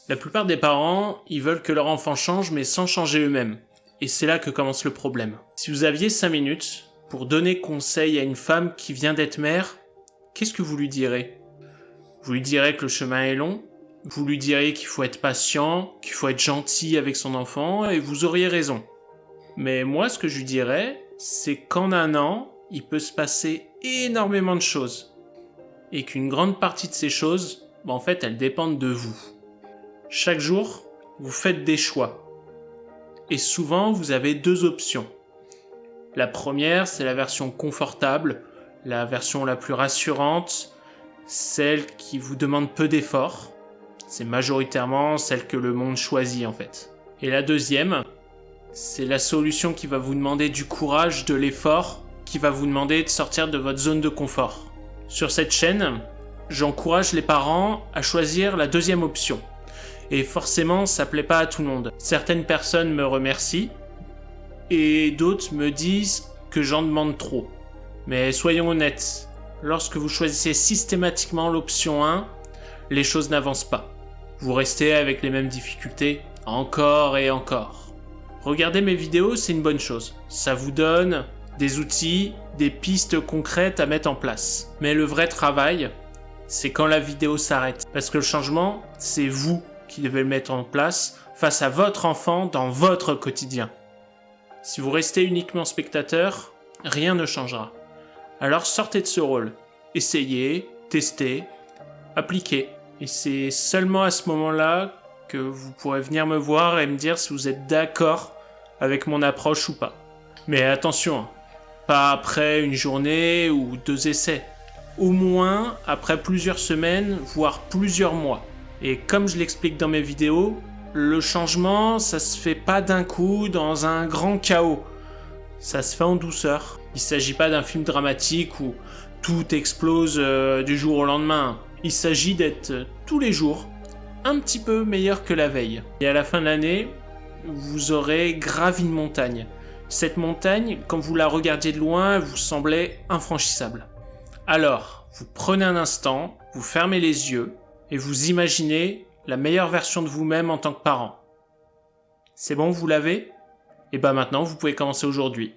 La plupart des parents, ils veulent que leur enfant change mais sans changer eux-mêmes. Et c'est là que commence le problème. Si vous aviez 5 minutes pour donner conseil à une femme qui vient d'être mère, qu'est-ce que vous lui direz? Vous lui direz que le chemin est long, vous lui direz qu'il faut être patient, qu'il faut être gentil avec son enfant, et vous auriez raison. Mais moi, ce que je lui dirais, c'est qu'en un an, il peut se passer énormément de choses. Et qu'une grande partie de ces choses, en fait, elles dépendent de vous. Chaque jour, vous faites des choix. Et souvent, vous avez 2 options. La première, c'est la version confortable, la version la plus rassurante, celle qui vous demande peu d'efforts. C'est majoritairement celle que le monde choisit en fait. Et la deuxième, c'est la solution qui va vous demander du courage, de l'effort, qui va vous demander de sortir de votre zone de confort. Sur cette chaîne, j'encourage les parents à choisir la deuxième option. Et forcément, ça plaît pas à tout le monde. Certaines personnes me remercient, et d'autres me disent que j'en demande trop. Mais soyons honnêtes, lorsque vous choisissez systématiquement l'option 1, les choses n'avancent pas. Vous restez avec les mêmes difficultés, encore et encore. Regarder mes vidéos, c'est une bonne chose. Ça vous donne des outils, des pistes concrètes à mettre en place. Mais le vrai travail, c'est quand la vidéo s'arrête. Parce que le changement, c'est vous qui devez le mettre en place face à votre enfant dans votre quotidien. Si vous restez uniquement spectateur, rien ne changera. Alors sortez de ce rôle. Essayez, testez, appliquez. Et c'est seulement à ce moment-là que vous pourrez venir me voir et me dire si vous êtes d'accord avec mon approche ou pas. Mais attention, pas après une journée ou 2 essais. Au moins après plusieurs semaines, voire plusieurs mois. Et comme je l'explique dans mes vidéos, le changement, ça se fait pas d'un coup dans un grand chaos. Ça se fait en douceur. Il s'agit pas d'un film dramatique où tout explose du jour au lendemain. Il s'agit d'être tous les jours un petit peu meilleur que la veille. Et à la fin de l'année, vous aurez gravi une montagne. Cette montagne, quand vous la regardiez de loin, vous semblait infranchissable. Alors, vous prenez un instant, vous fermez les yeux et vous imaginez la meilleure version de vous-même en tant que parent. C'est bon, vous l'avez? Et maintenant, vous pouvez commencer aujourd'hui.